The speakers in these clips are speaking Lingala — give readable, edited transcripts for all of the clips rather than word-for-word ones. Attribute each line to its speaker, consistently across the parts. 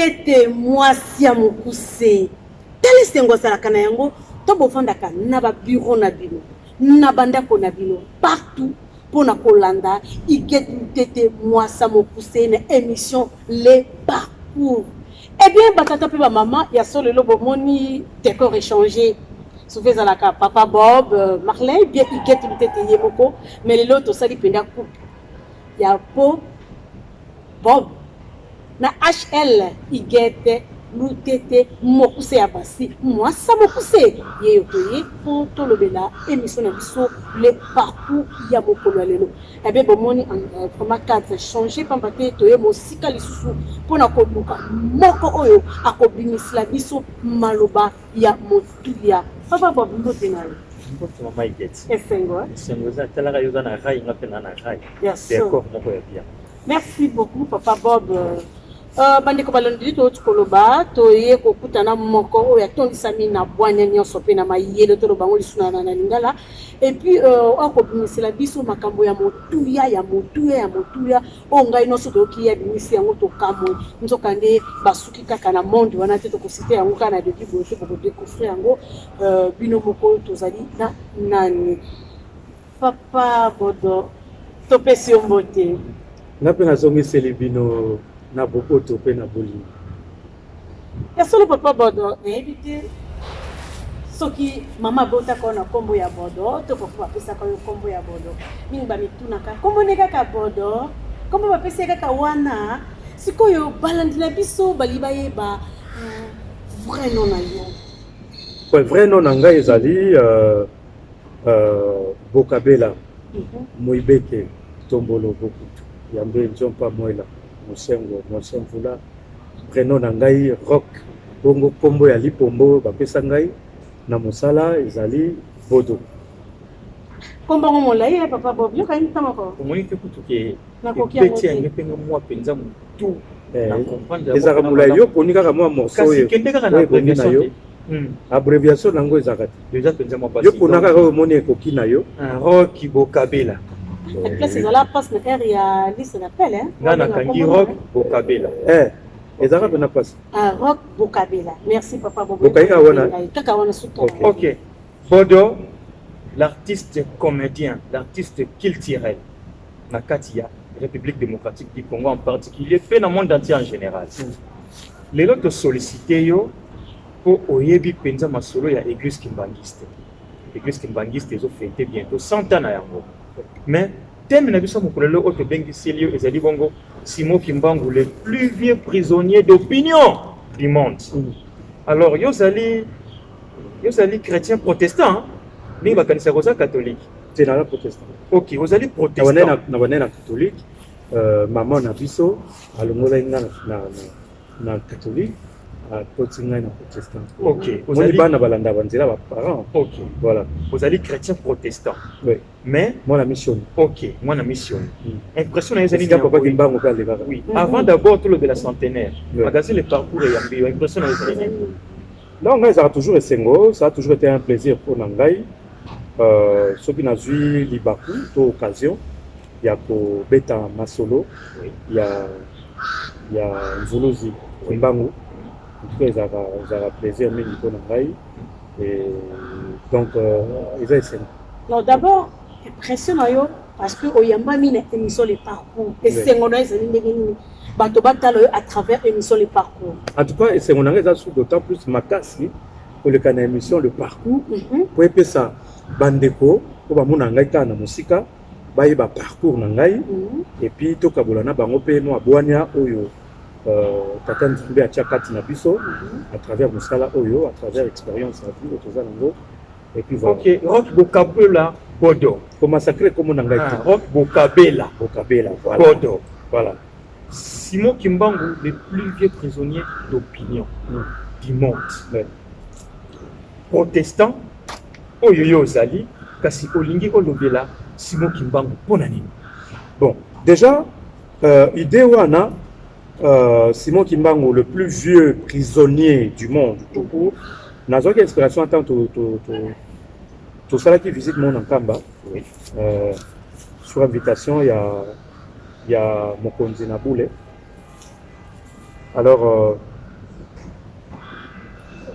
Speaker 1: tete mwasi ya mokuse tala esengo azalaka na yango to bofandaka na babiro na bino na bandako na bino partout pona kolanda igete tete mwasi ya mokuse na émission les parcours. Eh bien batata pe ba maman ya solo lo bomoni décor échangé souvent zalaka papa Bob Marley bien igete tete yemoko mais les autres sali penda coupe ya po Bob na HL igete lutete mokuse ya basi moi ça mokuse ye otoye pour to lobela émission na biso les parcours ya mokolo lelo et bien bomoni vraiment cadre changer pambate toye mosika lisusu pona ko luka moko oyo akobimisila biso maloba ya motuya papa Bob mbote na yo
Speaker 2: mbote mama igete
Speaker 1: esengo
Speaker 2: za tala yo na rai ngapena na rai d'accord moko ya bien.
Speaker 1: Merci beaucoup papa Bob. Bandeko balondeli to tukoloba to ye kokutana moko oya tondisami na bwanya nyonso pe na mayele to lobango lisuna na lingala et puis akobimisela biso makambo ya motuya o ngai noso to ki ya bimisi yango to kamo nzoka nde basuki kaka na monde wana te to kosite yango kana depuis bote pour découvrir yango bino moko tozali na nani papa Bodo to pesi mbote
Speaker 3: na pe na zongi selibino na bokoto pe na bolimo
Speaker 1: ya solo papa Bodo éviter soki mama bota kona kombo ya Bodo to papa pesa ko kombo ya Bodo mingi ba mitunaka kombo ne kaka Bodo kombo ba pesa kaka wana sikoyo balandila biso baliba yeba vrai nom na yo
Speaker 3: ouais vrai nom na ngai ezali Bokabela Moibeke Tombolo Bokutu yambe njompa moela Mosengo Mosenvula prénom na ngai Rock bongo kombo ya lipombo bapesa ngai na mosala ezali Bodo
Speaker 1: kombo ngo molai papa Bob yo kaini tamako
Speaker 2: omoni te kutuke
Speaker 1: na kokia
Speaker 2: petit angepenga mwa penza mutu na comprendre
Speaker 3: ezaka molai yo poni kaka mwa morceau
Speaker 2: kasi kende kaka na abréviation
Speaker 3: abréviation nango ezaka
Speaker 2: déjà penza mwa
Speaker 3: yo pona kaka omoni ekoki na yo
Speaker 2: Rock Bokabela.
Speaker 1: La place est là, passe na air ya liste d'appel hein.
Speaker 2: Ngana kangi Rock Bokabela.
Speaker 3: Ezaka pena passe.
Speaker 1: Rock Bokabela. Merci papa Bobo.
Speaker 3: Bokainga wana.
Speaker 1: Kaka wana suto.
Speaker 2: OK. Bodo, l'artiste comédien, l'artiste culturel. Na Katia, République démocratique du Congo en particulier, fait dans le monde entier en général. Les autres sollicités yo pour oyebi penza masolo ya église kimbangiste. Église kimbangiste ils ont fêté bientôt 100 ans na yango. Mais thème na biso mokolelo oto bengi selio ezali bongo Simon Kimbangu le plus vieux prisonnier d'opinion du monde. Alors yozali chrétien protestant mais bakanisa koza catholique.
Speaker 3: C'est na protestant.
Speaker 2: OK, yozali protestant.
Speaker 3: Na wana catholique maman na biso alongola inga na catholique na protestant.
Speaker 2: OK,
Speaker 3: vous allez bana balanda banzela ba parents.
Speaker 2: OK,
Speaker 3: voilà.
Speaker 2: Vous allez chrétien protestant.
Speaker 3: Oui.
Speaker 2: Mais
Speaker 3: moi la mission.
Speaker 2: OK, moi la mission. Impression na ezali
Speaker 3: papa Kimbangu ka le baba.
Speaker 2: Oui, avant d'abord tout le de la centenaire. Magasin le parcours et yambi, impression na ezali.
Speaker 3: Donc ça a toujours été singo, ça a toujours été un plaisir pour Nangai. Ce qui n'a vu Libaku, toute occasion, il y a pour Beta Masolo, il y a Zuluzi Kimbangu. En tout cas, ils ont plaisir mais pour Nangai. Et donc ils ont essayé.
Speaker 1: Non, d'abord, impressionnant parce que Oyamba mine émission les parcours et c'est mon à travers émission les parcours.
Speaker 3: En tout cas, c'est mon engagement d'autant plus makasi pour le canal émission le parcours. Pour épée ça, bandeko, pour mon engagement na musika, baye ba parcours nangai et puis to kabolana bango pe no abwania oyo tata nzumbe atia kati na biso à travers musala oyo à travers expérience à vie autoza nango et puis voilà.
Speaker 2: OK, Rock Bokabela Bodo.
Speaker 3: Comment sacré comme nangai
Speaker 2: Rock Bokabela
Speaker 3: voilà.
Speaker 2: Bodo.
Speaker 3: Voilà.
Speaker 2: Simon Kimbangu, le plus vieux prisonnier d'opinion du monde. Protestant, Oyoyo Zali, kasi Olingi Olobela, Simon Kimbangu, Ponani.
Speaker 3: Bon, déjà, idée wana, Simon Kimbangu, le plus vieux prisonnier du monde, tout court, n'a aucune inspiration en tant que ça qui visite mon Nkamba. Sur invitation, il y a Mokonzi Naboule. Alors,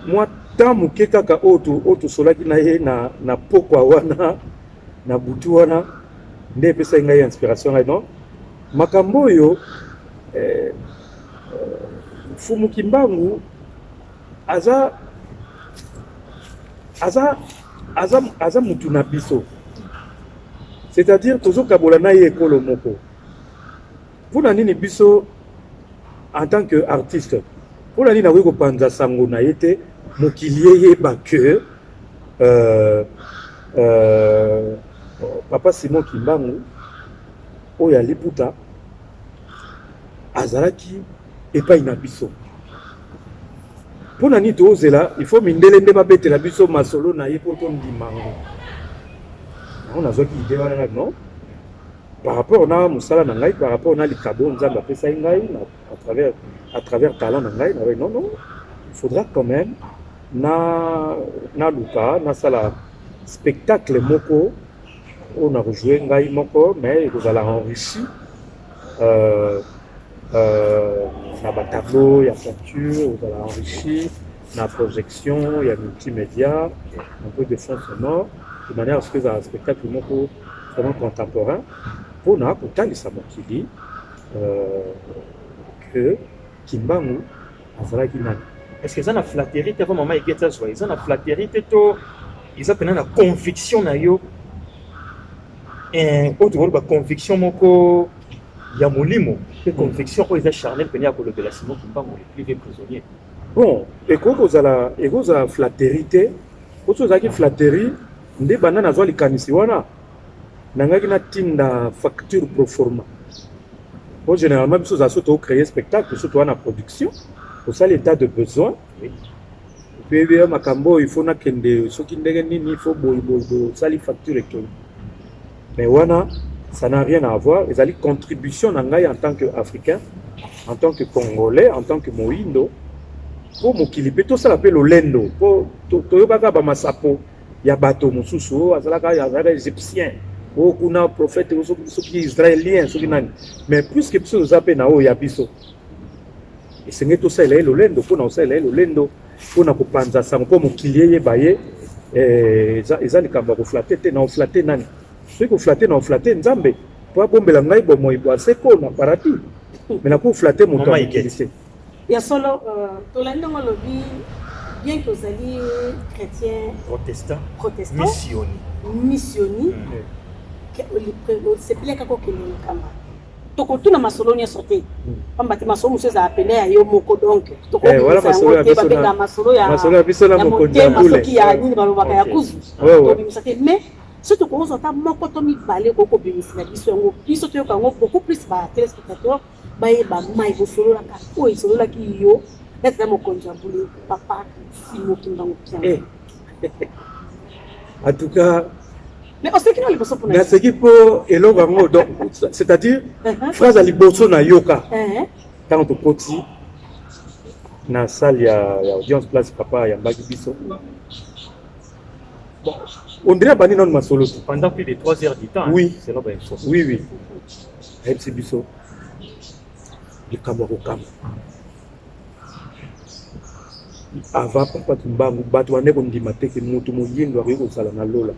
Speaker 3: moi tant moke kaka oto solaki na ye na pokwa wana na butu wana nde epesa ngai inspiration ngai non makambo oyo Fumu Kimbangu aza mutu na biso, c'est-à-dire tozokabola na ye ekolo moko mpona nini biso en tant que artiste mpona nini akoki kopanza sango na ye te mokili yeyeba ke papa Simon Kimbangu oyo aliputa azalaki epai na biso mpona nini tozela il faut mindele nde babetela biso masolo na ye mpo tondimango yango nazwaki ide wana non par rapport na mosala na ngai par rapport na likabo nzambe apesai ngai à travers talent na ngai nabai non il faudra quand même na luka nasala spectacle moko oyo na rejoue ngai moko mais ekozala enrichi na batableau ya peinture ozala enrichi na projection ya multimédia un peu de fond sonore de manière à ce que ezala spectacle moko vraiment contemporain mpona kotalisa mokili que Kimbangu azalaki nani.
Speaker 2: Est-ce que eza na flatterie te avant mama eketa zwa eza na flatterie te to eza pena na conviction na yo oyo tokoloba conviction moko ya molimo pe conviction oyo eza charnel pene ya kolobela Simon Kimbangu le plus prisonnier.
Speaker 3: Bon ekoki kozala flatterie te oti ozalaki flatterie nde banda nazwa likanisi wana nangaki natinda facture pro forma po généralement biso ozala so tocréer spectacle so toza na production osala état de besoin pe makambo oyo il faut nakende soki ndenge nini il faut boye osali facture ekeli mais wana ça n'a rien à voir ezali contribution na ngai en tant qu'Africain en tant que Congolais en tant que Moindo po mokili pe tosala pe lolendo po toyokaka bamasapo ya bato mosusu azalaka égyptien o kuna prophète soki israélien soki nani mais puisque biso toza pe na oyo ya biso esengeli tosalela ye lolendo mpona kosalela ye lolendo mpona kopanza sango mpo mokili eyeba ye eza likambo ya koflate te na oflate nani soki koflate na oflate nzambe po abombela ngai bomoi bwaseko na paradis mais na koflate moto ya mokili te
Speaker 1: ya solo tolandi ngo lobi bien que ozali chrétien
Speaker 2: protestant
Speaker 1: missioni sepeleka kokende likamba tokotuna masolo nyonso te pamba te masolo mosusu ezala pene ya yo moko donc tokobabenga masolo ya motema soki ya nini balobaka ya kuzu tobimisa te mais so tokozwa ata moko to mibale kokobimisela biso yango biso toyoka yango beaucoup plus batelespectateur bayeba mai bosololaka oyo esololaki yo neti na mokonzi ya bule papa Simon Kimbangu piano
Speaker 3: en tout cas
Speaker 1: mais oseki na liboso mpona
Speaker 3: naseki mpo eloko yango donc c'est-à-dire phrase ya liboso na yoka ntango tokoti na salle ya audience place papa ayambaki biso bon on dirait bani nano masolo
Speaker 2: pendant plus de 3 heures du temps
Speaker 3: oui
Speaker 2: c'est là ben faut
Speaker 3: oui ayebisi biso likambo ya kokamba avant papa Kimbangu bato bande kondima te ke motu moyindo akoki kozala na lola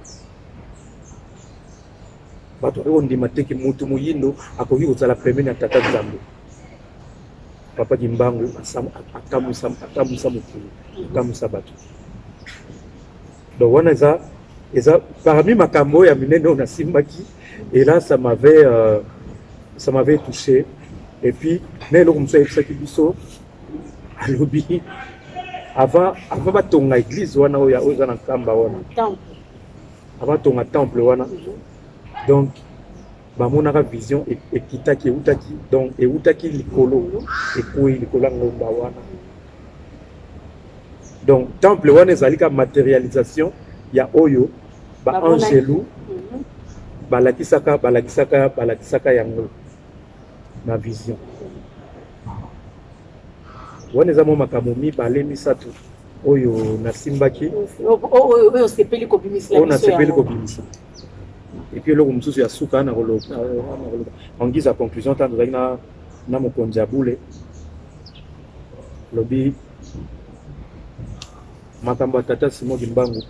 Speaker 3: bato akoki kondima te ke motu moyindo akoki kozala pembeni ya tata nzambe papa Kimbangu atamwisa mokili atamwisa bato donc wana eza parmi makambo ya minene oyo nasimbaki et là ça m'avait touché et puis na eloko mosusu ayebisaki biso alobi avant batonga église wana oyo eza na nkamba wana avant batonga temple wana donc bamonaka vision ekitaki eutaki donc eutaki likolo ekwei likolo ya ngomba wana donc temple wana ezali ka matérialisation ya oyo baangelu balakisaka yango na vision wana eza mo makambo mibale misato oyo nasimbaki
Speaker 1: oyo osepeli kobimisa
Speaker 3: et puis eloko mosusu ya suka na koloba en guise ya conclusion ntango tozalaki na mokonzi ya bule lobi makambo tata Simon Kimbangu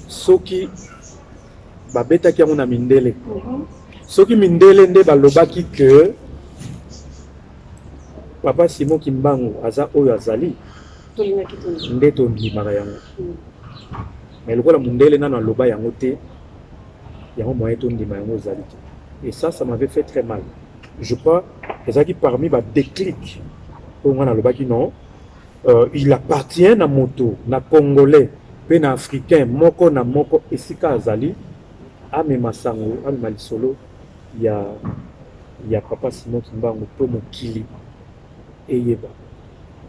Speaker 3: soki babetaki yango na mindele soki mindele nde balobaki que papa Simon Kimbangu aza oyo azali nde tondimaka yango mais lokola mindele nano aloba yango te yango moyen tondima yango ezali te et ça m'avait fait très mal. Je crois ezalaki parmi ba déclic po ngana alobaki non il appartient na moto na congolais pe na africain moko na moko esika azali amema sango amema lisolo ya papa Simon Kimbangu po mokili eyeba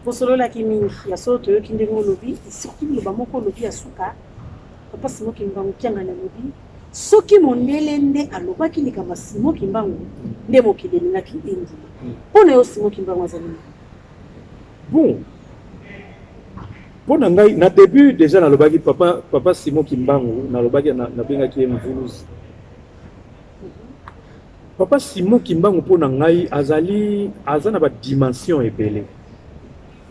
Speaker 1: posololaki mingi ya so toyoki ndenge olobi surtout loba moko olobi ya suka papa Simon Kimbangu kianga na lobi soki mondele nde alobaki likambo Simon Kimbangu nde mokili elingaki indi mpona yo Simon Kimbangu azali
Speaker 3: bon mpona ngai na début déjà nalobaki papa Simon Kimbangu nalobaki nabengaki ye mvuluzi papa Simon Kimbangu mpona ngai aza na badimension ebele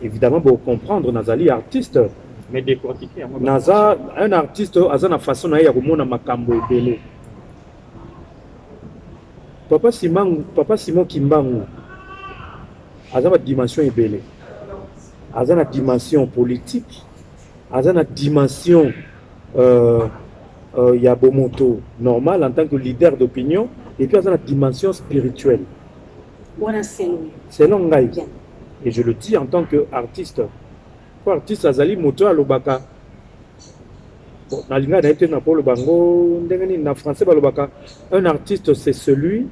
Speaker 3: évidemment pour comprendre nazali artiste
Speaker 2: mais décortiquer
Speaker 3: naza un artiste aza na façon na ye ya komona makambo ebele papa Simon Kimbangu aza badimension ebele aza na dimension politique aza na dimension ya bomoto normal en tant que leader d'opinion et puis aza na dimension spirituelle selon ngai et je le dis en tant qu'artiste pour artiste azali moto alobaka bon nalinga na ete na polo bango ndenge nini na français balobaka un artiste c'est celui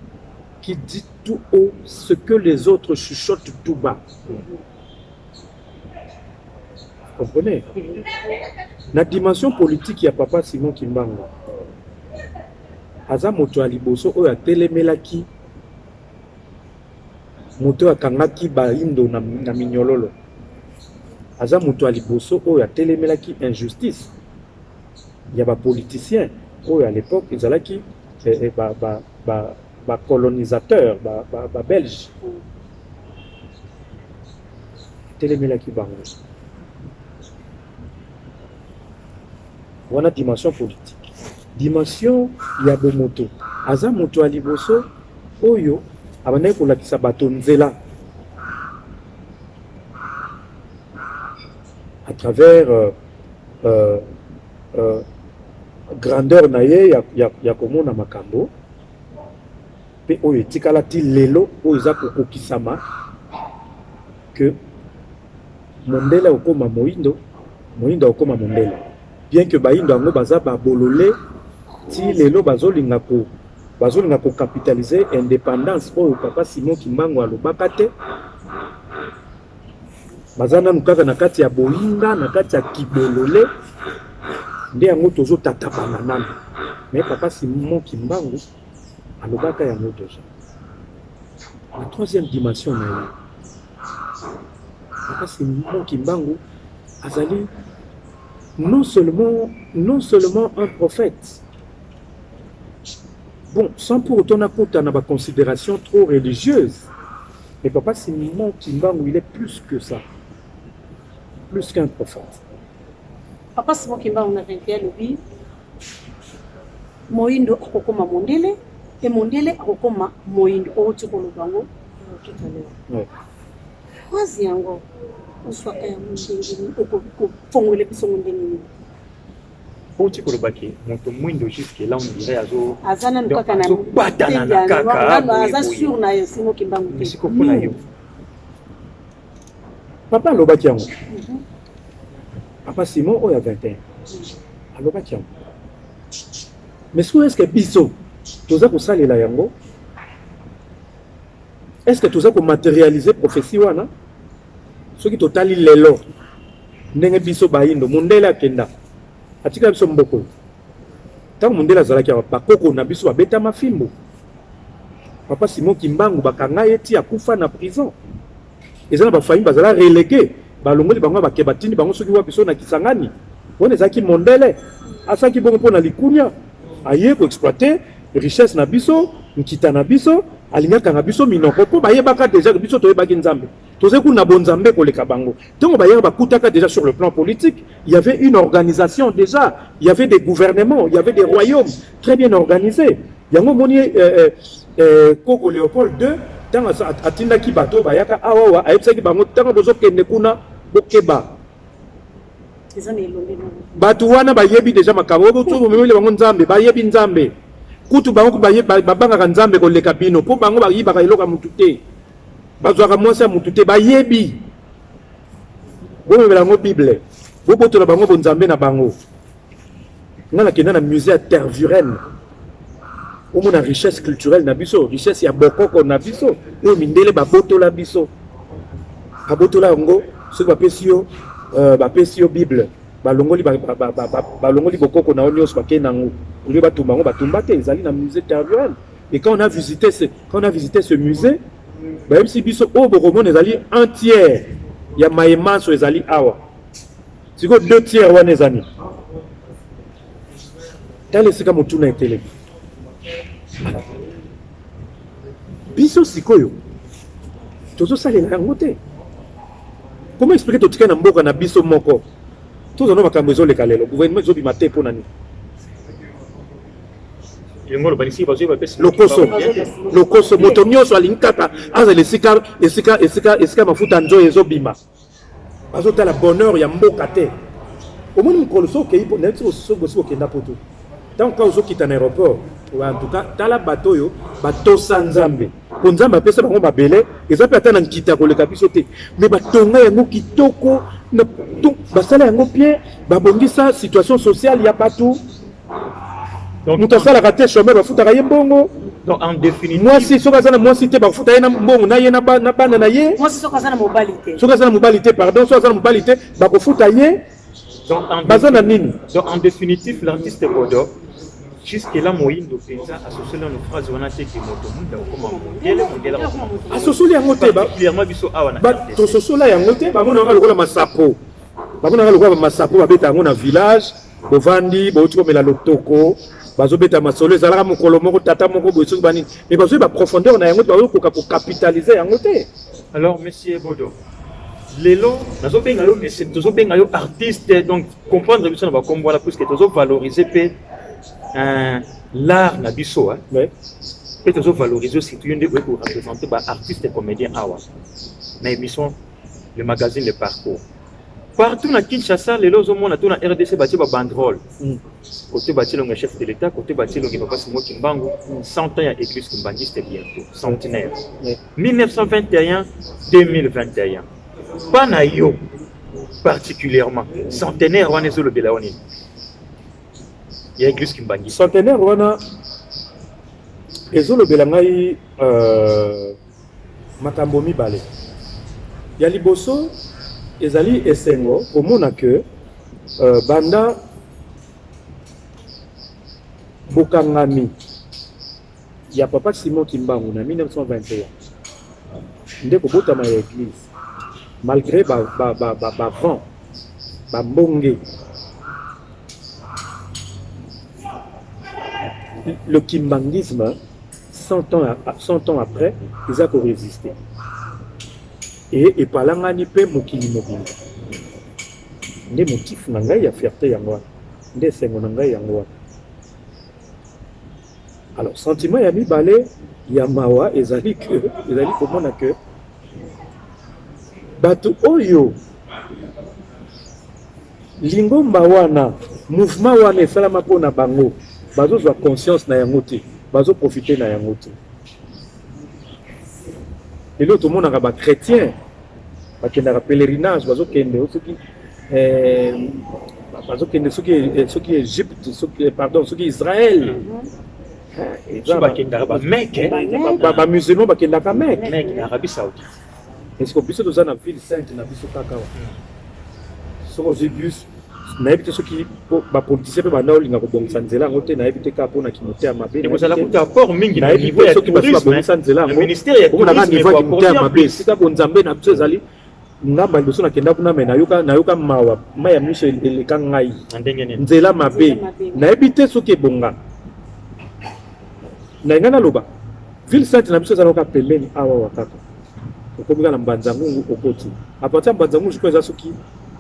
Speaker 3: qui dit tout haut ce que les autres chuchotent tout bas. Vous comprenez? La dimension politique, il y a papa Simon Kimbangu. Aza moto aliboso oyo atelemelaki moto akangaki baindo na minyololo. Aza moto aliboso oyo atelemelaki injustice. Il y a ba politiciens oyo à l'époque ils alaki ba colonisateur ba belge. Telemelaki bango. Voilà dimension politique. Dimension ya bomoto. Aza moto aliboso oyo abandaki kolakisa bato nzela à travers grandeur na ye ya komona makambo pe oyo etikala ti lelo oyo eza kokokisama que mondele okoma moindo okoma mondele bien que baindo yango baza babolole ti lelo bazolinga ko capitaliser indépendance oyo papa Simon Kimbangu alobaka te baza nanu kaka na kati ya boyinga na kati ya kibolole nde yango tozotatapana nanu mais papa Simon Kimbangu alobaka yango déjà la troisième dimension na ye papa Simon Kimbangu azali non seulement un prophète. Bon, sans pour autant apporter une considération trop religieuse. Mais papa Simon Kimbangu, il est plus que ça. Plus qu'un prophète.
Speaker 1: Papa Simon Kimbangu, on a vaincu le vie. Moindo akokoma mondele et mondele akokoma moindo otukolo bango tout à l'heure. Ouais. Waziango. Oswaka ya mundengini okofongole biso mundengini
Speaker 2: oti kolobaki moto mwindo jusque là on dirait
Speaker 1: azana nkaka na
Speaker 2: batana na kaka
Speaker 1: aza sur na Simon Kimbangu te
Speaker 2: siko pona yo
Speaker 3: papa alobaki yango papa Simon oyo 21 alobaki yango mais est-ce que biso toza kosalela yango est-ce que toza ko matérialiser prophétie wana soki totali lelo ndenge biso baindo mondele akenda atika biso mboko tango mondele azalaki bakoko na biso babeta mafimbo papa Simon Kimbangu bakanga ye ti akufa na prison ezana bafamille bazala relégué balongoli bango bakeba batindi bango soki wa biso na Kisangani wana ezaki mondele asaki bongo mpona likunya aye ko exploiter richesse na biso nkita na biso alingaka nga biso minoko po bayebaka déjà que biso toyebaki nzambe toze kuna bonzambe koleka bango ntango bayaka bakutaka déjà sur le plan politique il y avait une organisation déjà il y avait des gouvernements il y avait des royaumes très bien organisés yango moni Koko Léopold II ntango atindaki bato bayaka awawa ayebisaki bango ntango bozokende kuna bokeba bato wana bayebi déjà makambo bomemeli bango nzambe bayebi nzambe kutu bango babangaka nzambe koleka bino mpo bango bayibaka eloko ya mutu te bazwaka mwasi ya mutu te bayebi bomemela yango bible bobotola bango bonzambe na bango nga nakenda na musée ya Tervuren omona richesse culturelle na biso richesse ya bokoko na biso oyo mindele babotola biso babotola yango soki bapesi yo bible balongoli bokoko na yo nyonso bakende nango olie batumba yango batumba te ezali na musée Tervuren et quand on a visité ce musée bayebisi biso oyo bokomona ezali un tiers ya mayemanso ezali awa sikoyo 2 tiers wana ezani tala esika motuna etelemi biso sikoyo tozosalela yango te comment expliquer totika na mboka na biso moko tozana makambo ezoleka lelo gouvernement ezobima te mpo nani lokoso moto nyonso alingi kaka azala esika mafuta nzoyo ezobima bazotala bonheur ya mboka te omoni mokolo so okei nayebi soki okenda poto ntango ka ozokita na aéroport en tout cas tala bato oyo batosa nzambe mpo nzambe apesa bango mabele eza mpe ata na nkita koleka biso te me batonga yango kitoko basala yango bien babongisa situation sociale ya bato moto asalaka te chômeur bafutaka ye mbongo mwasi soki aza na mwasi te bafuta ye na mbongo na ye na bana na ye soki aza na mobali te pardon soki aza na mobali te bakofuta ye baza na nini.
Speaker 2: Donc en définitive l'artiste Bodo jusque-là Moïndo Penza associé dans une phrase on a été qui moto munda comme mondele
Speaker 3: associé yango te ba
Speaker 2: clairement biso awana
Speaker 3: ba to sosola yango te ba mona ngalo kola masapo ba mona ngalo kola masapo ba beta yango na village bovandi bo tuko mela lotoko bazo beta masolo ezalaka mokolo moko tata moko boyeso bani mais bazo ba profondeur na yango bazo ko capitaliser yango te.
Speaker 2: Alors monsieur Bodo lelo nazo benga yo mais c'est toujours benga yo artiste donc comprendre biso na ba kombo la puisque toujours valoriser pe l'art na biso hein
Speaker 3: ouais
Speaker 2: peut toujours valoriser aussi tu ndé pour représenter ba artiste et comédien awa na émission le magazine Le Parcours partout na Kinshasa lelo zo mona to na RDC bati ba banderole côté bati le chef de l'état côté bati le papa Simo Kimbangu 100 ans ya église Kimbangu c'était bientôt centenaire 1921 2021 pas na yo particulièrement centenaire wana zo le belawoni ya église Kimbangu
Speaker 3: centenaire wana ezo le belangai makambo mibale ya liboso ezali esengo komona que banda bokangami ya papa Simon Kimbangu na 1921 nde kobotama ya église malgré vent mbonge le kimbangisme 100 ans après ils a résister et palangani pe mokili mobimba nde motif na ngai ya fierté yango nde sengo na ngai yango. Alors sentiment ya mibale ya mawa ezali komona que bato oyo lingomba wana mouvement wana esalama mpona bango bazozwa conscience na yango te bazoprofite na yango te. Lelo tomonaka bachrétien bakendaka pèlerinage bazokende soki Égypte soki Israël bamusulman bakendaka Mecque
Speaker 2: na Arabie Saoudite.
Speaker 3: Est-ce que biso toza na ville sainte na biso kaka wa soko zibus nayebi te soki bapoliticien mpe banda olinga kobongisa nzela yango te nayebi te kaka mpona kimote ya mabe
Speaker 2: ekozala kuta apport mingi na niveau ya
Speaker 3: soki baso babongisa nzela yango omonaka niveau ya kimote ya mabe esika bonzambe na biso ezali ngamba liboso nakenda kuna me nayoka mawa mai ya miso eleka ngai nzela mabe nayebi te soki ebonga na ngai naloba ville sainte na biso ezalaka pembeni awa wakaka okomika na Mbanzangungu okoti à partir de Mbanzangungu je crois eza soki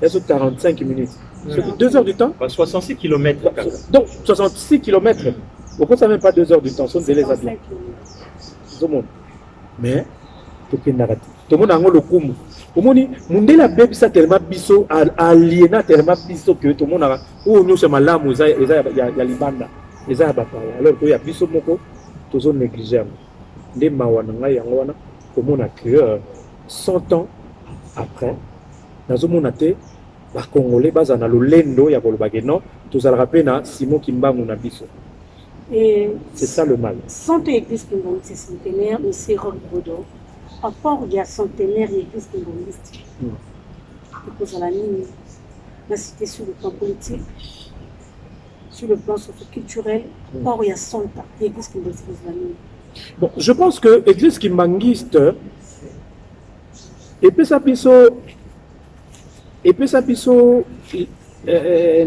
Speaker 3: 45 minutes 2 heures du temps
Speaker 2: 66 km
Speaker 3: donc 66 km okoti ça même pas 2 heures du temps son délai ça bien tout le monde mais tokendaka te tomona yango lokumu omoni mundele abebisa tellement biso aliena tellement biso que tomonaka oyo nyonso malamu eza ya libanda eza ya bapaya alors que ya biso moko tozo négliger yango nde mawa na ngai yango wana komona que 100 ans après nazomona te bakongolais baza na lolendo ya kolobake non tozalaka mpe na Simon Kimbangu na biso.
Speaker 1: Et
Speaker 3: c'est ça le mal.
Speaker 1: Santo Église Kimbangu c'est centenaire aussi Rock Bodo à part il y a centenaire Église Kimbangiste et cause la ligne la cité sur le plan politique sur le plan socio-culturel or il y a 100 ans Église Kimbangiste la ligne.
Speaker 3: Bon, je pense que Église Kimbangiste et puis ça piso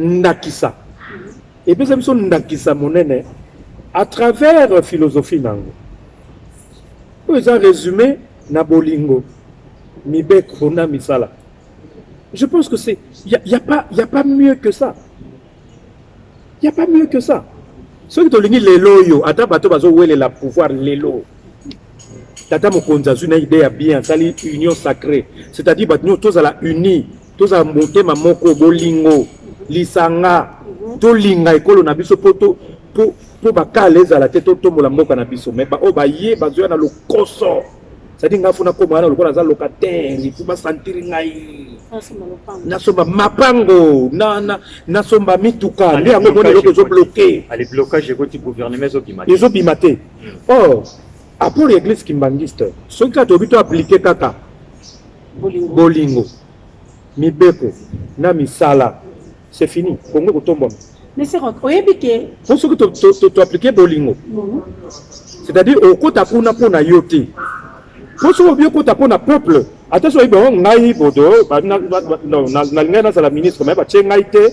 Speaker 3: ndakisa et puis ça piso ndakisa monene à travers philosophie nango ils ont résumé na bolingo mibeko na misala. Je pense que c'est y a pas mieux que ça. Il y a pas mieux que ça. Ceux qui tolingi lelo yo ata bato bazo wele la pouvoir lelo tata mokonza zuna idée bien sali union sacrée, c'est-à-dire bato tous à la unis tous à monter ma moko bolingo lisanga to linga ekolo na biso poto po bakaleza la tête to mola mboka na biso mais ba o ba ye bazo na lokoso c'est-à-dire ngafuna ko mwana lokola za locataire pour ba sentir ngai na somba mapango na somba mituka ndi yango mona loko zo bloquer
Speaker 2: les blocages du gouvernement
Speaker 3: ils ont bimaté. Or après l'église kimbangiste ce qui a été appliqué kaka bolingo mibeko na misala c'est fini Congo kotomba.
Speaker 1: Mais c'est vrai oyebi
Speaker 3: pour ce que tu appliquer bolingo c'est-à-dire au kota kuna pona yote pour ce que kota pona peuple attention ibo ngai bodo na linga na la ministre mais ba ngai te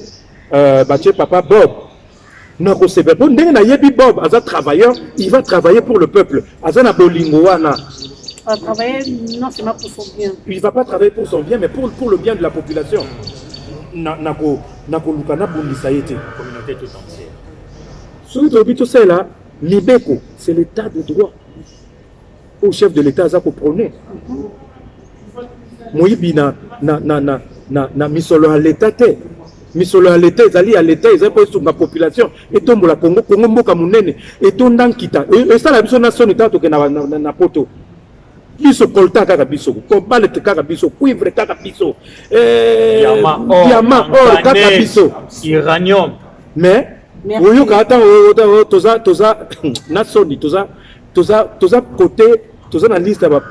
Speaker 3: ba papa Bob non c'est bon ndenge na yebi Bob aza travailleur il va travailler pour le peuple aza na bolingo wana
Speaker 1: travailler non seulement pour son bien
Speaker 3: il va pas travailler pour son bien mais pour le bien de la population nako lukana bundisa yete
Speaker 2: communauté tout entière
Speaker 3: celui de bito c'est là libeko c'est l'état de droit au chef de l'état aza ko prôner moyibi na misolo à l'état te misolo à l'état ezali à l'état ezali po sunga population etombola Congo mboka munene etondankita esala biso nation état to ke na poto biso colta kaka biso cobalt kaka biso cuivre kaka biso diamant or kaka biso
Speaker 2: uranium
Speaker 3: mais oyoka ata toza nation toza côté toza na liste ya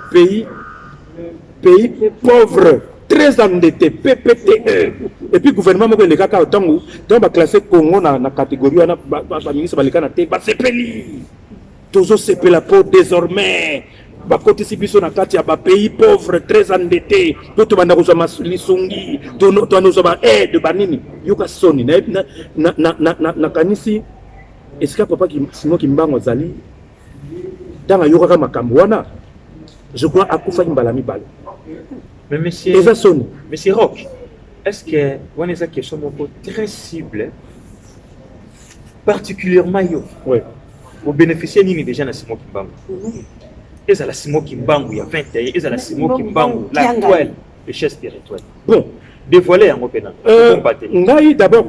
Speaker 3: pays pauvres très endettés PPTE et puis gouvernement moko le kaka tango donc ba classer Congo na catégorie wana ba ministre balikana te ba sepeli tozo sepela pour désormais ba côté si biso na kati ya ba pays pauvres très endettés to banda ko zama lisungi to no zama aide banini yoka soni na kanisi eska papa ki Simon Kimbangu zali dans la yoka makambo wana je crois akufa mbala mibale.
Speaker 2: Mais monsieur Rock, est-ce que on a une question très cible, particulièrement yo,
Speaker 3: oui.
Speaker 2: Vous bénéficiez déjà de Simon Kimbangu. Et ça la Simon Kimbangu il y a 20 ans, et ça la Simon Kimbangu l'actuel, le chef spirituel.
Speaker 3: Bon,
Speaker 2: dévoilé en opéra.
Speaker 3: Ngai d'abord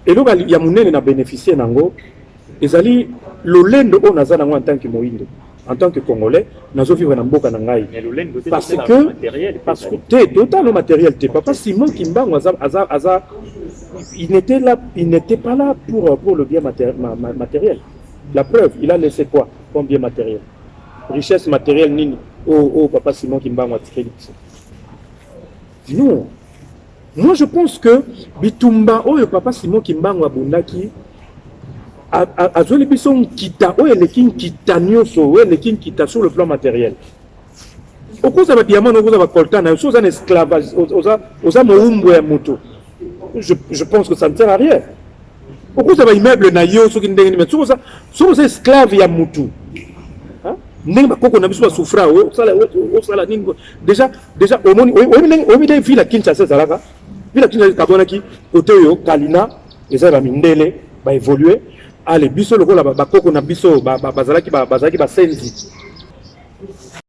Speaker 3: et là il y a monene na bénéficier nango, ezali lolendo on azana en tant que moïndo. En tant que Congolais, nous vivons dans Mboka Nangai. Parce que total le matériel, papa Simon Kimbangu il n'était pas là pour le bien matériel. La preuve, il a laissé quoi comme bien matériel? Richesse matérielle nini? Oh papa Simon Kimbangu a tiré non. Moi je pense que Bitumba papa Simon Kimbangu abundaki azoli biso kita o elekin kita nyoso o elekin kita sur le plan matériel okoza ba diamant okoza ba coltan na chose en esclavage oza moumbo ya moto je pense que ça ne sert à rien okoza ba immeuble na yo soki ndenge mais sokoza esclave ya moto hein ndenge bakoko na biso basouffra osala nini déjà omoni ville ya Kinshasa ezalaka ville ya Kinshasa kabonaki kote oyo Kalina eza bamindele baévolue ale biso lokola bakoko na biso bazalaki basenzi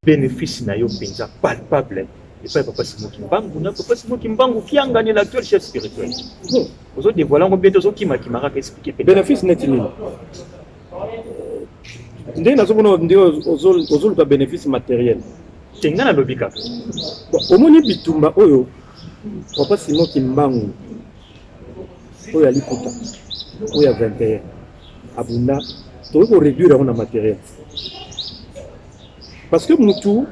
Speaker 2: bénéfice na yo penza palpable et pas Papa Simon Kimbangu na Papa Simon Kimbangu qui engagné l'actuel chef spirituel. Vous avez dévoilé combien de choses qui m'a expliqué
Speaker 3: bénéfice net nini ndenge nazomona nde ozoluka bénéfice matériel
Speaker 2: tenga na lobika
Speaker 3: omoni bitumba oyo Papa Simon Kimbangu oyo alikuta oyo ya 21 abunda tokoki koréduire yango na matériel parce que mutu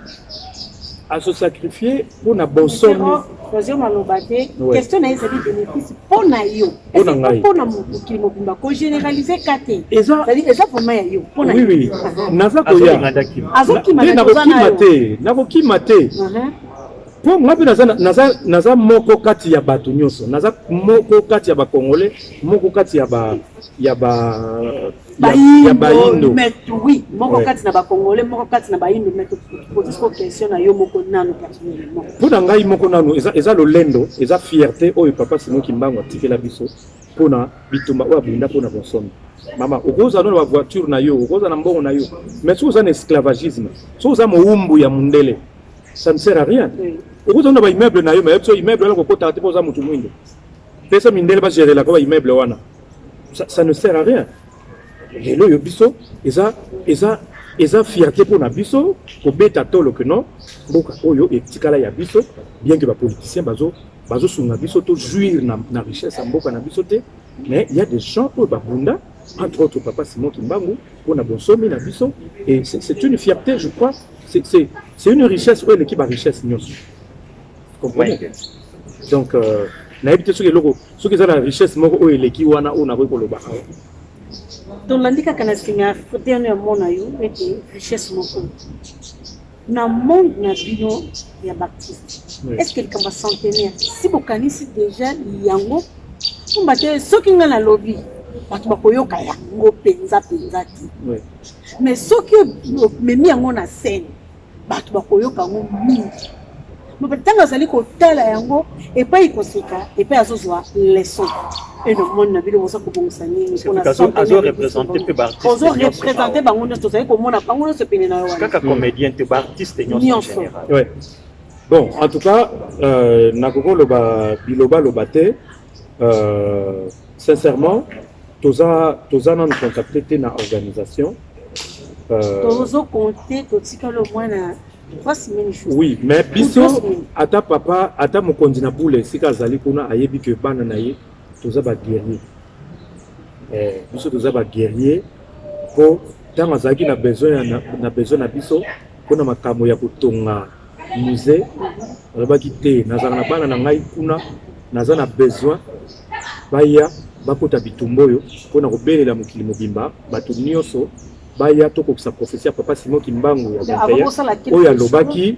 Speaker 3: a se sacrifier pour na bon somme.
Speaker 1: Question na ezali bénéfice pour na yo. Pour na mokili mobimba ko généraliser kate. C'est-à-dire eza vraiment ya yo. Pour na.
Speaker 3: Oui. Naza koya.
Speaker 1: Azoki mate.
Speaker 3: Nakoki mate. Pour moi naza moko kati ya bato nyonso. Naza moko kati ya ba Congolais, moko kati ya Bayindo.
Speaker 1: Oui, moko kati na ba Congolais, moko kati na Bayindo, mais pour question na yo moko nanu personnellement.
Speaker 3: Pour ngai moko nanu eza lolendo, eza fierté oyo Papa Simon Kimbangu atikela biso pona bitumba oyo abunda pona bonsomme. Mama, okoza na voiture na yo, okoza na mbongo na yo. Mais si oza na esclavagisme, si oza moumbu ya mundele, ça ne sert à rien. Okoza na ba immeuble na yo, mais so immeuble ala kokota te poza mutu mwindo. Pesa mindele ba gérer la ko ba immeuble wana. Ça ne sert à rien. Lelo yo biso eza fierté pour na biso ko beta tolo que non boka oyo etikala ya biso bien que ba politiciens bazo sunga biso to jouir na richesse mboka na biso te, mais il y a des gens au babunda entre autres Papa Simon Kimbangu pour na bonsomme na biso et c'est une fierté, je crois, c'est une richesse ou l'équipe à richesse nyonso. Comprenez? Donc na habité ce que ça la richesse moko o eleki wana o na ko loba.
Speaker 1: Donc l'andika kana sinya dernièrement na yo et richesse moko. Na monde na bino ya Baptiste. Est-ce que le centenaire si bokanisi déjà yango on batte soki nga na lobby bato bakoyoka yango penza ti. Mais soki memi yango na scène bato bakoyoka yango mingi. Mais tant azali kotala yango et pas ikosika et pas azozwa leçon et le monde na bilo mosa ko bongisa nini
Speaker 2: pona azo représenter pe ba artiste
Speaker 1: ozo représenter bango nyoso zali komona bango nyoso pene na yo wana
Speaker 2: kaka comédien te ba artiste nyoso en général.
Speaker 3: Ouais. Bon, en tout cas nakoko loba biloba lobate sincèrement toza non contacté te na organisation
Speaker 1: tozo compter totika le moins na 3 semaines.
Speaker 3: Oui, mais biso ata papa ata mokonzi na boule sika zali kuna ayebi ke bana na ye toza ba guerrier. Biso toza ba guerrier ko tanga zaki na besoin na biso pona makambo ya kotonga musée rabaki te nazana na bana na ngai kuna naza na besoin baya bakota bitumboyo pona kobelela mokili mobimba bato nyonso baya toko sa prophétie Papa Simon Kimbangu ya Zantaya oyo alobaki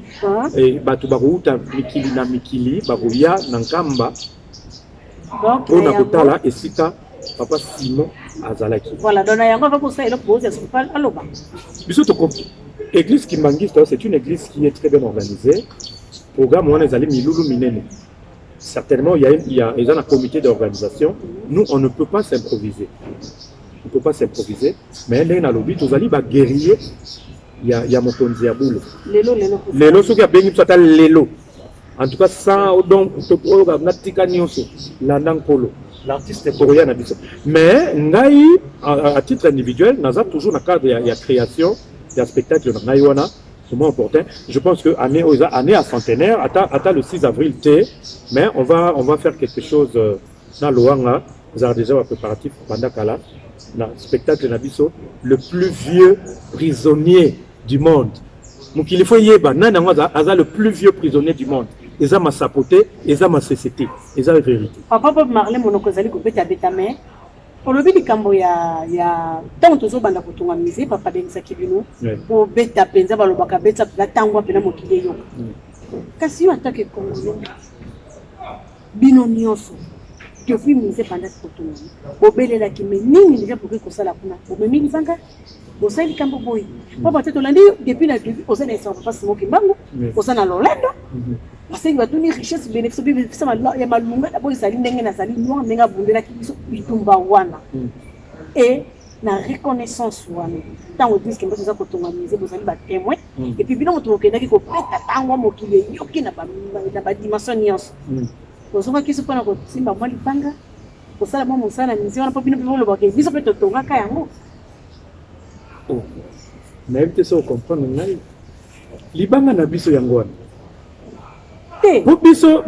Speaker 3: bato bakouta mikili na mikili bakoya na nkamba pona kotala esika Papa Simon azalaki.
Speaker 1: Voilà, donc yango va ko sa elo pose ya sopal aloba.
Speaker 3: Biso to église Kimbangiste, c'est une église qui est très bien organisée. Programme on ezali milulu minene. Certainement il y a un comité d'organisation. Nous on ne peut pas s'improviser. On ne peut pas s'improviser, mais là, dans le lobby, tous les guerriers, il y a mon konzi à boule. Lelo, ce qui a béni, c'est lelo. En tout cas, ça, donc, l'artiste est coréen. Mais, à titre individuel, nous avons toujours dans le cadre de la création d'un spectacle dans Naïwana, c'est moins important. Je pense que année à centenaire, à le 6 avril, mais on va faire quelque chose dans l'Ouanga. Nous avons déjà un préparatif pendant Kala. Le spectacle Nabiso, le plus vieux prisonnier du monde. Donc il faut y avoir le plus vieux prisonnier du monde. Ils ont sapoté, ils ont cécité, ils ont la vérité.
Speaker 1: Papa peut parler mon okozali ko beta mais pour le bidi kambo ya tant tozo banda ko tunga musée papa bengisa kibino ko beta penza balobaka beta la tangwa pena mokile yo. Kasi yo attaque Congolais. Bino nyonso. Que puis musée pendant ce tournoi. Obele la qui me nini déjà pour que ça la kuna. Obemi nzanga. ça il cambo boy papa tete olandi depuis la début au sein de son papa Simon Kimbangu au sein de Lolendo parce que va donner richesse bénéfice ça ya malunga d'abord ça ndenge na sali noir ndenge bundela kiso itumba wana et na reconnaissance wana tant on dit que nous avons autonomisé vous allez ba témoin et puis bino moto okenda ki ko preta tango mokile yoki na ba dimension nyonso ozoka kiso pona ko simba mwa lipanga osala mwa mosala mission na popino polo ba ke biso pe totonga ka yango
Speaker 3: na éviter ça comprendre ngai libanga na biso yango wana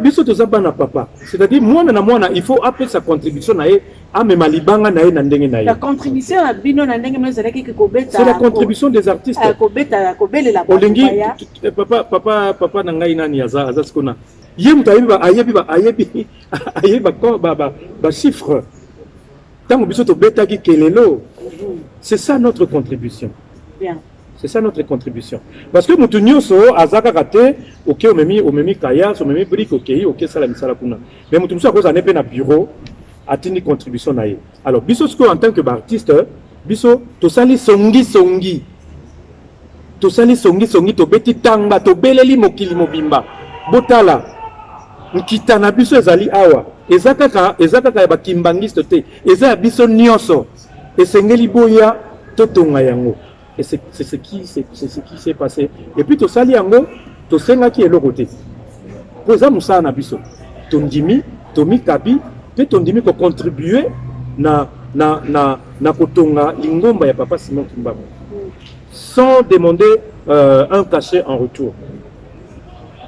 Speaker 3: biso toza bana papa c'est-à-dire mwana na mwana il faut appeler sa contribution na ye amema libanga na ye na ndenge na ye
Speaker 1: la contribution na bino na ndenge meza ki kobeta
Speaker 3: c'est la contribution des artistes
Speaker 1: kobeta kobelela
Speaker 3: olingi papa na ngai nani aza sikona ye mutu ayebi ba chiffre tango biso tobetaki kelelo c'est ça notre contribution
Speaker 1: bien.
Speaker 3: C'est ça notre contribution. Parce que mutu nyonso azaka kate OK omemi kaya omemi brique OK ça la misala kuna. Mais mutu muso akoza nepe na bureau atini contribution na ye. Alors biso sko en tant que artiste biso to sali songi to beti tanga to beleli mokili mobimba. Botala nkita na biso ezali awa. Ezaka ya bakimbangiste te. Eza biso nyonso. Esengeli boya totonga yango. Et c'est ce qui s'est passé. Et puis to sali yango to senga ki eloko te. Poza musa na biso. Tondimi, tomi kabi, pe tondimi ko contribuer na kotonga lingomba ya papa Simon Kimbangu. Sans demander un cachet en retour.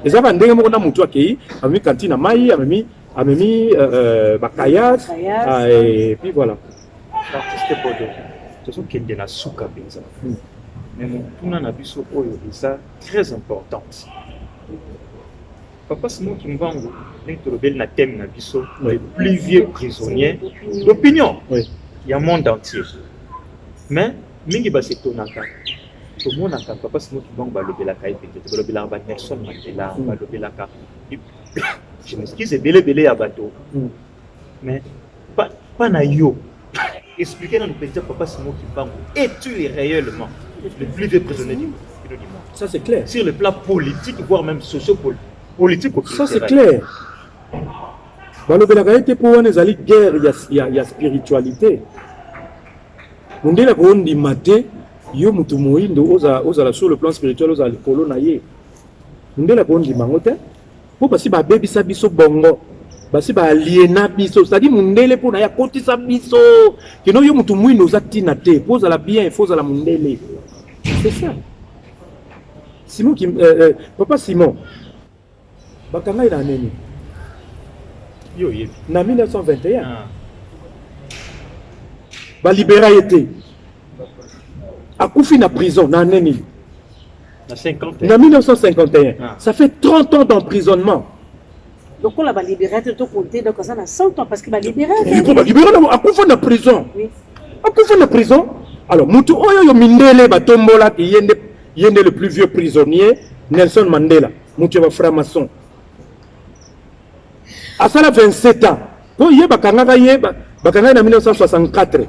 Speaker 3: Et ça va ndenge moko na mutu akei, amemi kantina mai, amemi bakayas, et puis voilà.
Speaker 2: L'artiste Bodo. C'est qui est na souka benza. Mais mon tuna na biso oyo est très importante. Papa Simon Kimbangu, l'interrobel na thème na biso, les plus vieux prisonniers d'opinion. Il y a un monde entier. Mais mingi ba se tonaka. Tout le monde a papa Simon Kimbangu ba lobelaka peut-être ba lobelaka Nelson Mandela, ba lobelaka. Je m'excuse, c'est belé ya bateau. Mais pas na yo. Expliquez dans le petit papa Simon Kimbangu est-il réellement le plus vieux prisonnier du monde?
Speaker 3: Ça c'est clair.
Speaker 2: Sur le plan politique, voire même socio-politique.
Speaker 3: Ça c'est clair. Balobelaka été pour une guerre, il y a spiritualité. On dit la grande di maté, yo mutu moindo oza sur le plan spirituel oza likolo na ye. On dit la grande di mangote, pour parce ba baby sa biso bongo. Basi ba aliena biso, c'est-à-dire mundele pour na ya kotisa biso. Kino yo mutu moindo oza tina te, poza la bien, poza la mundele. C'est ça. Simon papa Simon. Bakanga ila nini?
Speaker 2: Yo yebi.
Speaker 3: Na 1921. Ba libéra été. Akufi na prison na nini?
Speaker 2: Na 50.
Speaker 3: Na 1951. Ça fait 30 ans d'emprisonnement.
Speaker 1: Donc on l'a libéré tout compté donc ça a 100 ans parce qu'il va libérer.
Speaker 3: Il faut libérer akufi na prison.
Speaker 1: Oui.
Speaker 3: Akufi na prison. Alors mutu oyo yo mindele batombola ki yende le plus vieux prisonnier Nelson Mandela. Mutu ba franc-maçon. À ça, 27 ans. Quand il y a bakanga en 1964.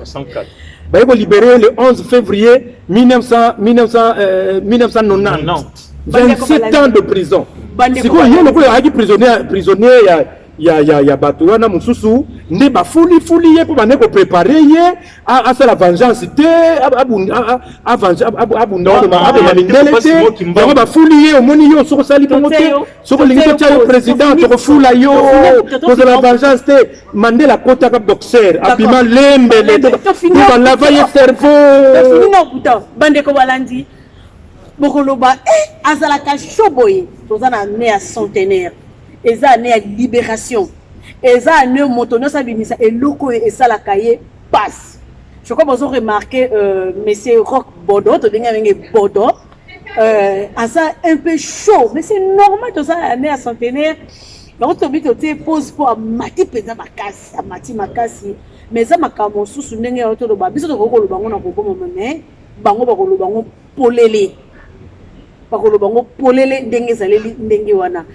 Speaker 3: Il a libéré le 11 février 1990. 27 ans de prison. Si vous avez un prisonnier, il y a Batouana Moussousou, ne ba fouli pour préparer à la vengeance. Président, la vengeance, Mandela Kota boxer, abima lembe, lavaye cerveau.
Speaker 1: Bandeko Balandi, Bokoloba, Azalaka Choboye, tozana né à centenaire. Eza né à libération. Eza né motono sa bimisa et loko et ça la cahier passe. Je crois que vous avez remarqué monsieur Rock Bodo, to denga ngé Bodo, asa un peu chaud, mais c'est normal tout ça né à centenaire. Donc to bito te pose pour mati peza makasi, mati makasi, mais ça makamo susu ndenge auto do ba biso to ko lo bango na ko bomo mais bango ba ko lo bango polele ndenge zaleli ndenge wana.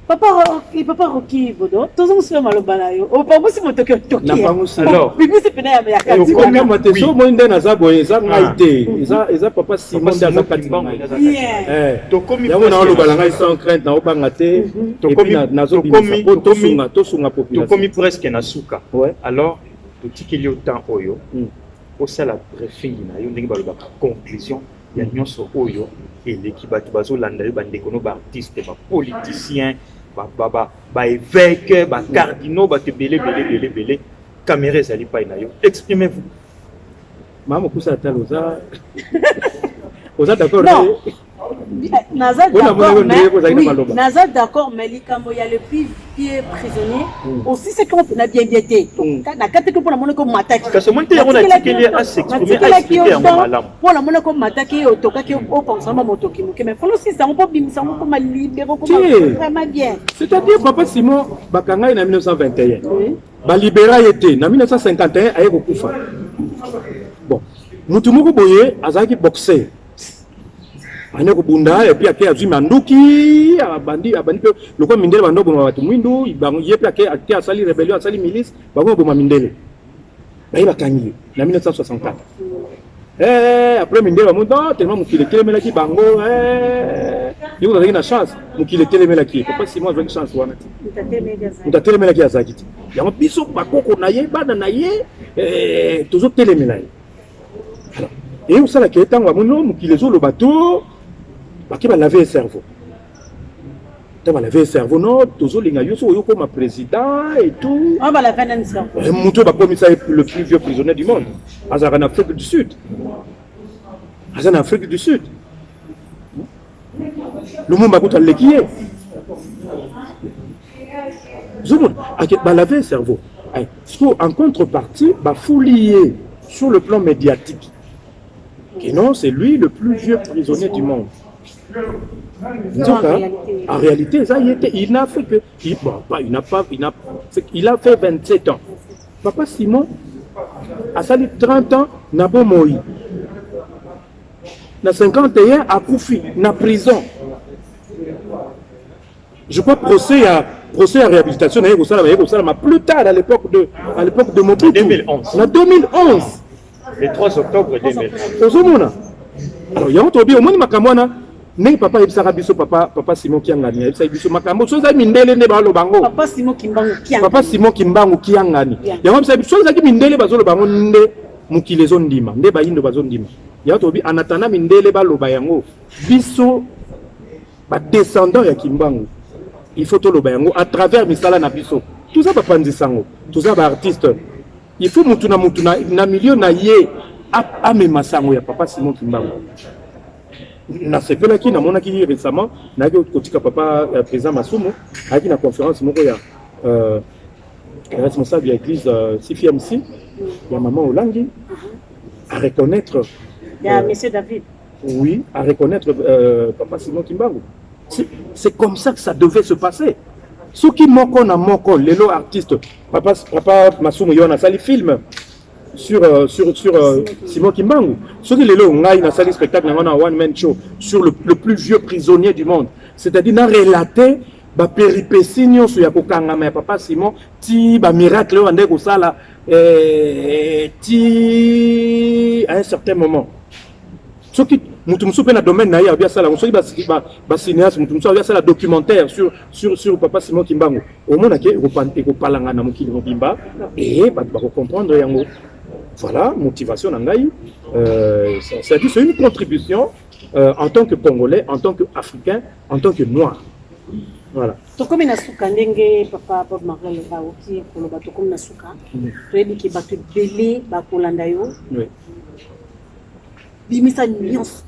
Speaker 1: Papa Rocky Bodo, tous on se malobana yo. O pas si moto que toki.
Speaker 2: Alors,
Speaker 1: bibi c'est pena ya
Speaker 3: kati. Okoka mateso mo ndena za boye za ngaite. Eza papa Simon daza kati bango. To komi ya na lobala ngai sans crainte na obanga te. To komi na zo bimisa po to sunga population.
Speaker 2: To komi presque na suka. Alors, to tikeli autant oyo. Au sein la préfet na yo ndenge ba conclusion ya nyonso oyo eleki bato bazolanda yo bandekono ba artiste ba politicien ba évêque ba cardinaux ba te belé caméra ezali pa na yo exprimez-vous
Speaker 3: maman kusa taloza oza d'accord
Speaker 1: Naza d'accord, mais likambo ya le plus vieux prisonnier aussi c'est qu'on a bien été. Na kati ko pona monako mataki.
Speaker 2: Parce que mon te on a tikeli à s'exprimer à expliquer en malam.
Speaker 1: Pona monako mataki o tokaki o pensa ma motoki muke mais faut aussi ça on peut bimisa on peut libérer vraiment bien.
Speaker 3: C'est-à-dire papa Simon bakanga en 1921. Ba libéra été en 1951 aye ko kufa. Bon, mutu moko boye azaki boxer. Ane kubunda et puis ake azui manduki abandi pe loko mindele bando boma batu mwindu ibango yepe ake asali rébellion asali milice bango boma mindele bayi bakangi na 1964 après mindele bamundo tellement mukile telemelaki bango yiko tazaki na chance mukile telemelaki papa Simon azaki chance wana muta telemelaki azaki ti yango biso bakoko na ye bana na ye tozo telemela ye alors et on sala ke tango amuno mukile zo lo bateau qui va laver le cerveau. Tu vas laver le cerveau, non? Tu vas laver comme président et tout.
Speaker 1: On va laver le cerveau.
Speaker 3: Moutou va commissaire le plus vieux prisonnier du monde. En Afrique du Sud. En Afrique du Sud. Le monde va coûter l'équier. Va laver le cerveau. En contrepartie, va fouiller sur le plan médiatique. Et non, c'est lui le plus vieux prisonnier du monde. En réalité, ça y était, il n'a fait que. Il a fait 27 ans. Papa Simon a sali 30 ans, n'a pas mouru. Na 51 à Koufi, na prison. Je crois procès à réhabilitation, mais plus tard, à l'époque de Mobutu.
Speaker 2: 2011.
Speaker 3: En 2011.
Speaker 2: Le 3 octobre 2011.
Speaker 3: Alors, il y a un tobi, au moins, ne papa ebisaka biso papa Simon Kiangani ebisa biso makambo so za mindele ne ba lo bango
Speaker 1: papa Simon
Speaker 3: Kimbangu Kiangani yango ebisa biso za mindele bazolo bango nde mukilezo ndima nde ba yindo bazo ndima ya to bi anatana mindele ba lo ba yango biso ba descendant ya Kimbangu il faut to lo ba yango à travers misala na biso tout ça ba pandisango tout ça ba artiste il faut mutuna na milieu na ye a mema sango ya papa Simon Kimbangu. Na sepela ki na mona ki récemment na ki kotika papa président Masumu a ki na conférence moko ya responsable de l'église CFMC ya maman Olangi à reconnaître
Speaker 1: monsieur David.
Speaker 3: Oui, à reconnaître papa Simon Kimbangu. C'est comme ça que ça devait se passer. Ceux qui moko na moko lelo artiste papa Masumu yona sali film sur Simon Kimbangu. Ceux qui les ngai na salle spectacle na one man show sur le plus vieux prisonnier du monde. C'est-à-dire na relater ba péripéties nyonso ya kokanga ma papa Simon ti ba miracle wande ko sala ti à un certain moment. Ceux qui mutu musu pe na domaine na ya bia sala ceux qui ba cinéaste mutu musu bia sala documentaire sur papa Simon Kimbangu. Au monde ke ko palanga na mukili mobimba et ba ko comprendre yango. Voilà, motivation nangai. C'est-à-dire c'est une contribution en tant que Congolais, en tant qu'Africain, en tant que Noir. Voilà.
Speaker 1: Tokomi na suka ndenge papa Bob Marley ba oki ko ba tokomi na suka. Toyebi ki ba to belé ba kolanda yo.
Speaker 3: Oui.
Speaker 1: Bimisa nyonso.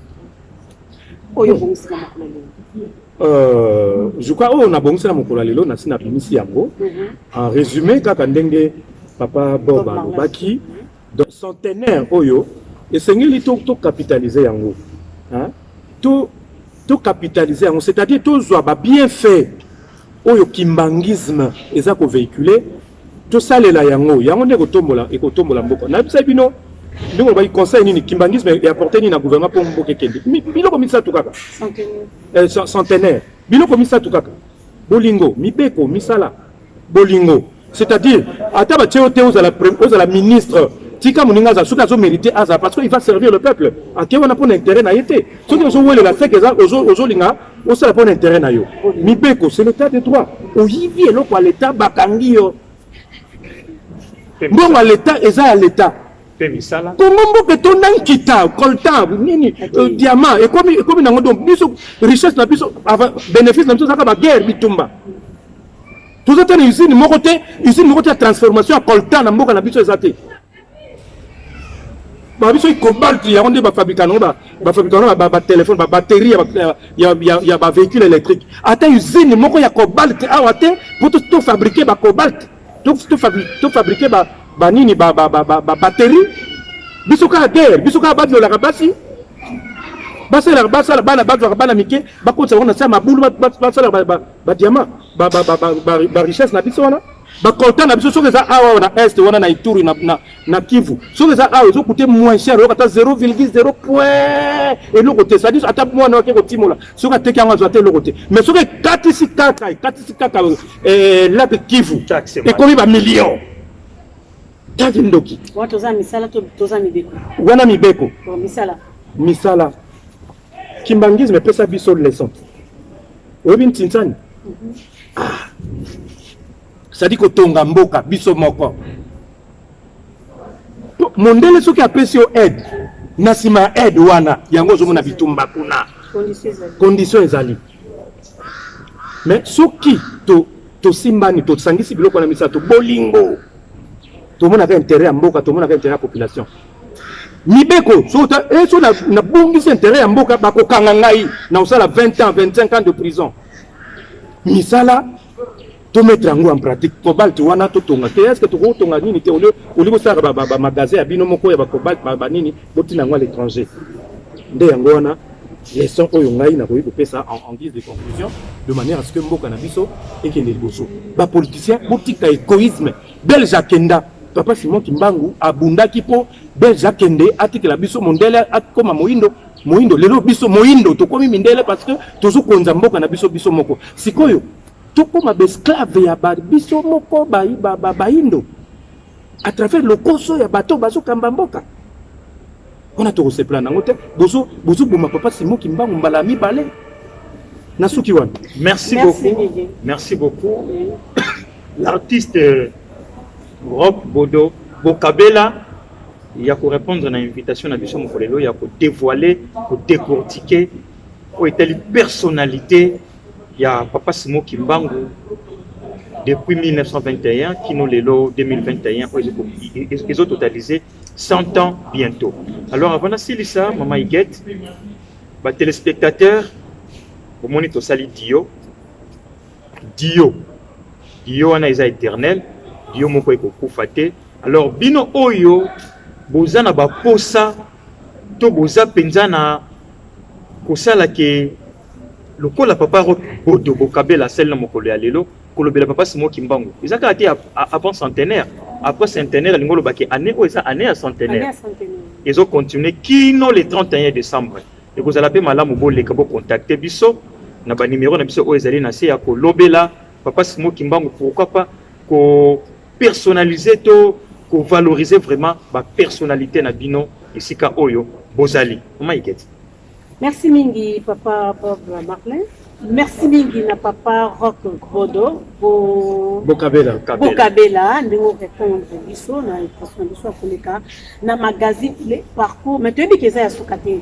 Speaker 1: Oyo bongisa makolo lelo.
Speaker 3: Je crois on a bongisa makolo lelo na sina bimisi yango. En résumé kaka ndenge papa Bob Alobaki donc centenaire oyo et sengeli to capitaliser yango hein to capitaliser yango c'est-à-dire to zwa ba bien fait oyo kimbangisme eza ko véhiculer to salela yango ne kotombola mboko na bisa bino ndingo ba conseil nini kimbangisme et apporter ni na gouvernement pour mboke kende biloko misa to kaka centenaire biloko misa to kaka bolingo mibeko misala bolingo c'est-à-dire ata batio te aux la ministre tika moninga za suka zo mériter aza parce qu'il va servir le peuple ake wana pour intérêt na yete soki ozo wele la seke za ozo linga osala pour intérêt na yo mibeko c'est l'état de droit oyivi eloko ya l'état bakangi yo mbongo ya l'état eza ya l'état comment mboka tonda nkita coltan nini diamant ekomi nango donc biso richesse na biso bénéfice na biso zaka ba guerre bitumba toza te na usine moko te ya transformation ya coltan na mboka na biso eza te babiso cobalt yango nde bafabrikano batelefone babatterie ya bavéhicule électrique ata usine moko ya cobalt awa te po tofabrike bacobalt tofabrike banini babatterie biso kaka guerre biso kaka baviolaka basi basala bana bazwaka bana mike bakotisa bango na se ya mabulu basalaka badiamant barichesse na biso wana bakolta na biso soki eza awa na este wana na Ituri na Kivu soki eza awa ezokute moins cher oyoka ata 0,0 point eloko te c'est-à-dire ata mwana wake kotimola soki ateki yango azwa te eloko te mais soki ekatisi kaka lape Kivu ekomi bamillion taki ndoki wana mibeko misala kimbangisme epesa biso leçon oyebi ntinsani c'est-à-dire kotonga mboka biso moko mondele soki apesi yo aide na nsima ya aide wana yango ozomona bitumba kuna condition ezali mais soki tosimbani tosangisi biloko na misato bolingo tomonaka intérêt ya mboka tomonaka intérêt ya population mibeko so nabongisi intérêt ya mboka bakokanga ngai na osala 20 ans 25 ans de prison misala to mettre yango en pratique cobalt wana totonga te est-ce que tokotonga nini te oli kosalaka bamagasin ya bino moko ya bacobalt banini botina yango à l'étranger nde yango wana leçon oyo ngai nakoki kopesa en guise de conclusion de manière à ce que mboka na biso ekende liboso bapoliticien botika égoïsme belge akenda papa Simon Kimbangu abundaki po belge akende atikela biso mondele akoma moindo lelo biso moindo tokomi mindele parce que tozokonza mboka na biso moko sikoyo tokoma besclave ya biso moko baindo à travers lokoso ya bato bazokamba mboka on a tokosepela nango te bozoboma papa Simon Kimbangu mbala mibale na suki wana merci beaucoup l'artiste Rock Bodo Bokabela il y a pour répondre à l'invitation à biso mokolelo il y a pour dévoiler pour décortiquer pour être une personnalité. Il y a Papa Simon Kimbangu depuis 1921 qui nous l'élo 2021 ils ont totalisé 100 ans bientôt. Alors avant de ça, Maman Iguette, les téléspectateurs, au moment où sali Dio on a éternel, Dio moko eko kufate. Alors bino oyo bozana ba posa to boza penzana kosala ke lokola papa Rock Bodo Bokabela celle na mokolo ya lelo kolobela papa Simon Kimbangu ezaka ati avant centenaire après centenaire lingolo baki année o eza année à centenaire ils ont continué kino le 31 décembre et vous allez malamu boleka bo contacter biso na ba numéro na biso o ezali na se ya kolobela papa Simon Kimbangu pourquoi pas ko personnaliser to ko valoriser vraiment ba personnalité na bino esika oyo bozali Mama Iguette.
Speaker 1: Merci mingi papa Bob Marlin. Merci mingi na papa Rock Bodo Bokabela ndingo répondre biso na question biso koleka na magazine le parcours mais tu dis que ça ya sokate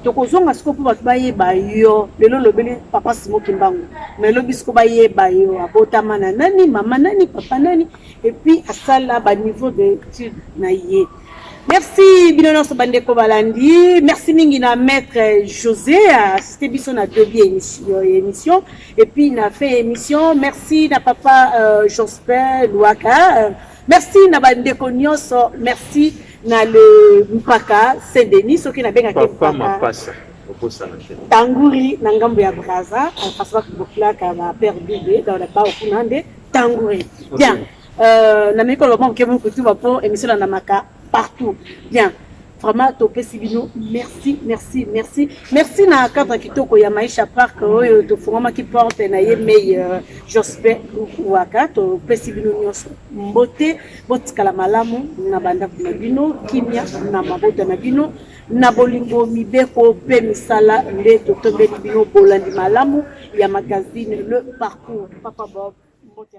Speaker 1: tokozonga siko po bato bayeba yo lelo lobeli papa Simon Kimbangu mais lobi siko bayeba yo abotama na nani mama nani papa nani et puis asala ba niveau de étude na ye. Merci Binono Sobandeko Balandi. Merci mingi na maître José c'était biso na debi émission et puis na fait émission. Merci na papa Josper Louaka. Merci na bandeko nyonso. Merci na le Mpaka Saint-Denis soki na benga ke Mpaka. Tangouri na ngambo ya Braza face à Boklaka ba père Bibé dans la ba okunande Tangouri. Bien. Na meko lo bon ke mon kutu ba po émission na maka partout. Bien. vraiment topesi bino merci merci merci merci na cadre kitoko ya Maisha Park oyo tofungamaki porte na ye meilleur Jospin Waka topesi bino nyonso mbote botikala malamu na bandako na bino kimia na mabota na bino na bolingo mibeko pe misala nde totombeli bino bolandi malamu ya magazine Le Parcours. Papa Bob mbote